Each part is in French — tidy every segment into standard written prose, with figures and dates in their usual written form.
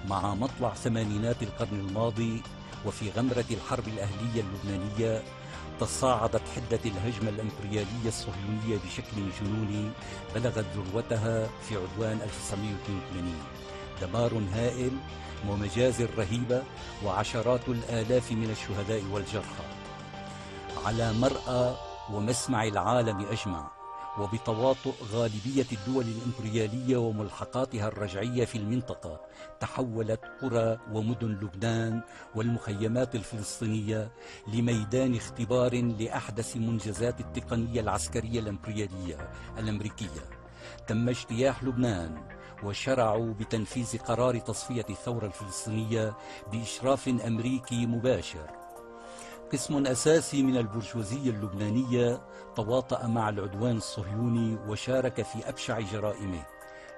مع مطلع ثمانينات القرن الماضي وفي غمرة الحرب الأهلية اللبنانية تصاعدت حدة الهجمة الإمبريالية الصهيونية بشكل جنوني بلغت ذروتها في عدوان 1982. دمار هائل ومجازر رهيبة وعشرات الآلاف من الشهداء والجرحى على مرأى ومسمع العالم أجمع، وبتواطؤ غالبية الدول الإمبريالية وملحقاتها الرجعية في المنطقة. تحولت قرى ومدن لبنان والمخيمات الفلسطينية لميدان اختبار لأحدث منجزات التقنية العسكرية الإمبريالية الأمريكية. تم اجتياح لبنان وشرعوا بتنفيذ قرار تصفية الثورة الفلسطينية بإشراف أمريكي مباشر. قسم أساسي من البرجوازية اللبنانية تواطأ مع العدوان الصهيوني وشارك في أبشع جرائمه.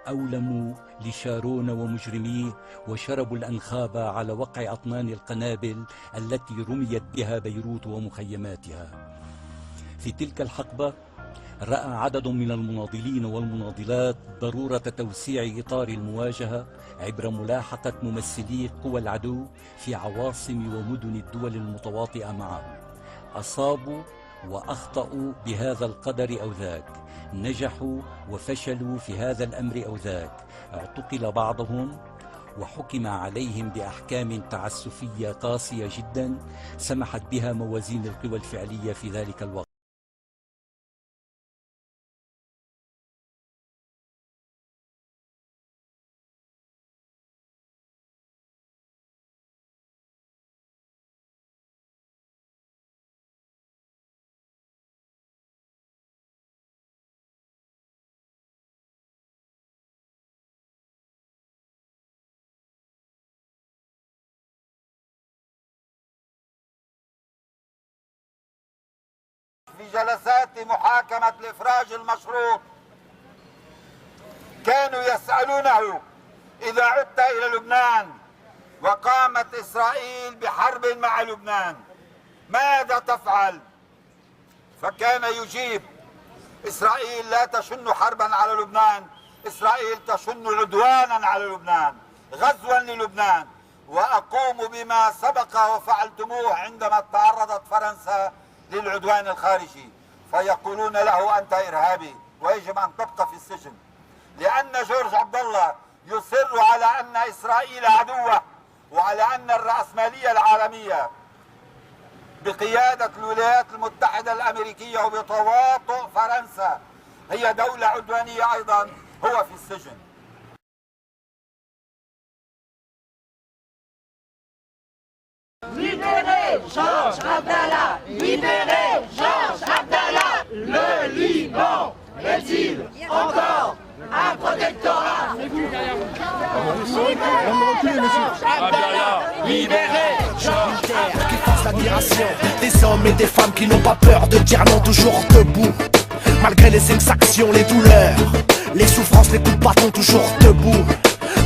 أولموا لشارون ومجرميه وشربوا الأنخاب على وقع أطنان القنابل التي رميت بها بيروت ومخيماتها. في تلك الحقبة رأى عدد من المناضلين والمناضلات ضرورة توسيع إطار المواجهة عبر ملاحقة ممثلي قوى العدو في عواصم ومدن الدول المتواطئة معه. أصابوا وأخطأوا بهذا القدر أو ذاك، نجحوا وفشلوا في هذا الأمر أو ذاك، اعتقل بعضهم وحكم عليهم بأحكام تعسفية قاسية جدا سمحت بها موازين القوى الفعلية في ذلك الوقت. في جلسات محاكمة الإفراج المشروط كانوا يسألونه: إذا عدت إلى لبنان وقامت إسرائيل بحرب مع لبنان ماذا تفعل؟ فكان يجيب: إسرائيل لا تشن حربا على لبنان، إسرائيل تشن عدوانا على لبنان، غزوا للبنان، وأقوم بما سبق وفعلتموه عندما تعرضت فرنسا للعدوان الخارجي. فيقولون له: أنت إرهابي ويجب أن تبقى في السجن. لأن جورج عبد الله يصر على أن إسرائيل عدوة، وعلى أن الرأسمالية العالمية بقيادة الولايات المتحدة الأمريكية وبتواطؤ فرنسا هي دولة عدوانية أيضا. هو في السجن. Libérez Georges Abdallah! Libérez Georges Abdallah! Le Liban est-il encore un protectorat? Abdallah! Libérez Georges Abdallah! Qui force l'admiration des hommes et des femmes qui n'ont pas peur de dire non, toujours debout. Malgré les exactions, les douleurs, les souffrances, les coups de bâton, toujours debout.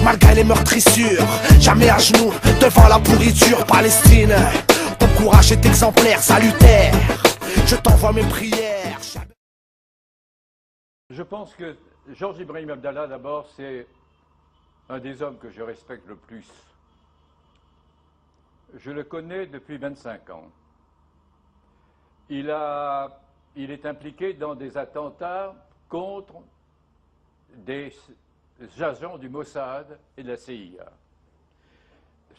Malgré les meurtrissures, jamais à genoux devant la pourriture. Palestine, ton courage est exemplaire, salutaire. Je t'envoie mes prières. Je pense que Georges Ibrahim Abdallah, d'abord, c'est un des hommes que je respecte le plus. Je le connais depuis 25 ans. Il est impliqué dans des attentats contre des agents du Mossad et de la CIA.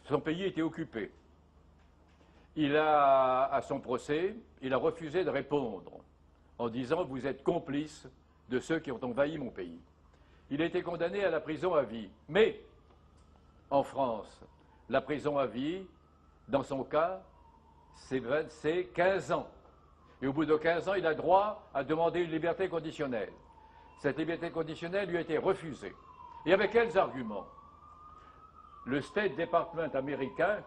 Son pays était occupé. À son procès, il a refusé de répondre en disant: vous êtes complice de ceux qui ont envahi mon pays. Il a été condamné à la prison à vie. Mais, en France, la prison à vie, dans son cas, c'est 15 ans. Et au bout de 15 ans, il a droit à demander une liberté conditionnelle. Cette liberté conditionnelle lui a été refusée. Et avec quels arguments? Le State Department américain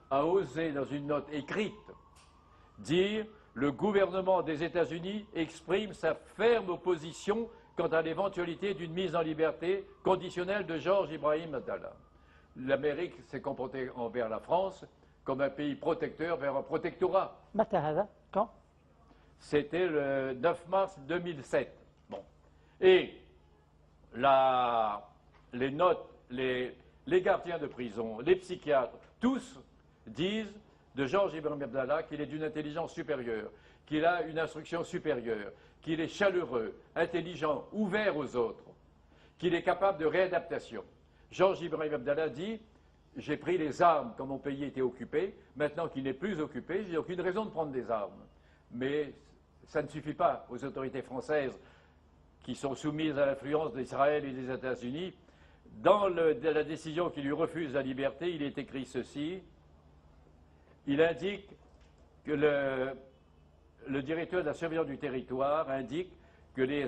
a osé, dans une note écrite, dire: le gouvernement des États-Unis exprime sa ferme opposition quant à l'éventualité d'une mise en liberté conditionnelle de Georges Ibrahim Abdallah. L'Amérique s'est comportée envers la France comme un pays protecteur vers un protectorat. Quand? C'était le 9 mars 2007. Bon. Et les notes, les gardiens de prison, les psychiatres, tous disent de Georges Ibrahim Abdallah qu'il est d'une intelligence supérieure, qu'il a une instruction supérieure, qu'il est chaleureux, intelligent, ouvert aux autres, qu'il est capable de réadaptation. Georges Ibrahim Abdallah dit « J'ai pris les armes quand mon pays était occupé, maintenant qu'il n'est plus occupé, je n'ai aucune raison de prendre des armes. » Mais ça ne suffit pas aux autorités françaises qui sont soumises à l'influence d'Israël et des États-Unis. Dans la décision qui lui refuse la liberté, il est écrit ceci. Il indique que le directeur de la surveillance du territoire indique que les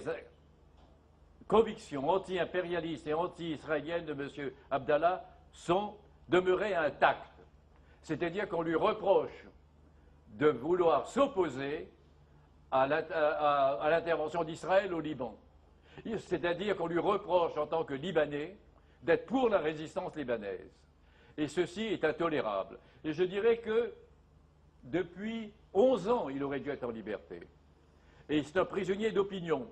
convictions anti-impérialistes et anti-israéliennes de M. Abdallah sont demeurées intactes. C'est-à-dire qu'on lui reproche de vouloir s'opposer à l'intervention d'Israël au Liban. C'est-à-dire qu'on lui reproche en tant que Libanais d'être pour la résistance libanaise. Et ceci est intolérable. Et je dirais que depuis 11 ans, il aurait dû être en liberté. Et c'est un prisonnier d'opinion.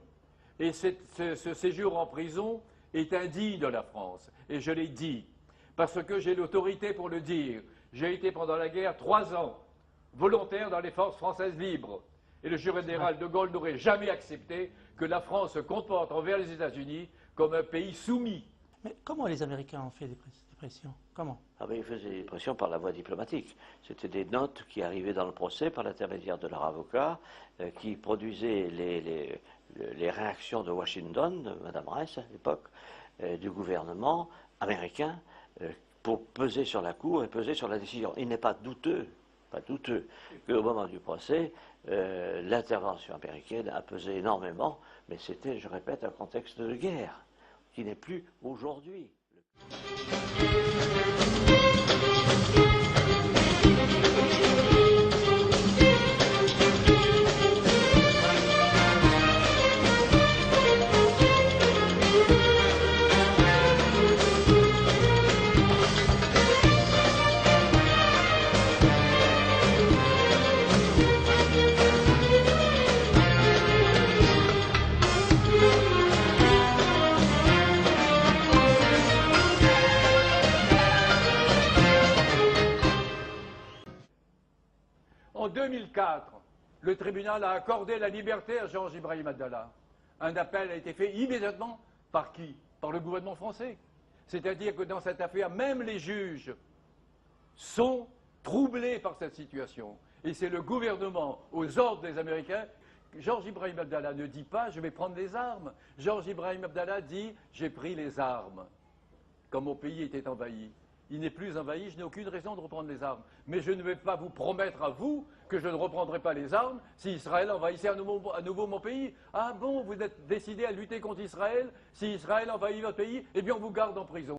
Et ce séjour en prison est indigne de la France. Et je l'ai dit, parce que j'ai l'autorité pour le dire. J'ai été pendant la guerre 3 ans volontaire dans les forces françaises libres. Et le général de Gaulle n'aurait jamais accepté que la France se comporte envers les États-Unis comme un pays soumis. Mais comment les Américains ont fait des pressions? Comment? Ah ben, ils faisaient des pressions par la voie diplomatique. C'était des notes qui arrivaient dans le procès par l'intermédiaire de leur avocat, qui produisaient les réactions de Washington, de Mme Rice à l'époque, du gouvernement américain, pour peser sur la Cour et peser sur la décision. Il n'est pas douteux qu'au moment du procès, l'intervention américaine a pesé énormément, mais c'était, je répète, un contexte de guerre qui n'est plus aujourd'hui. En 2004, le tribunal a accordé la liberté à Georges Ibrahim Abdallah. Un appel a été fait immédiatement par qui? Par le gouvernement français. C'est-à-dire que dans cette affaire, même les juges sont troublés par cette situation. Et c'est le gouvernement, aux ordres des Américains. Georges Ibrahim Abdallah ne dit pas « je vais prendre les armes ». Georges Ibrahim Abdallah dit « j'ai pris les armes » quand mon pays était envahi. Il n'est plus envahi, je n'ai aucune raison de reprendre les armes. Mais je ne vais pas vous promettre à vous que je ne reprendrai pas les armes si Israël envahissait à nouveau mon pays. Ah bon, vous êtes décidé à lutter contre Israël? Si Israël envahit votre pays, eh bien on vous garde en prison.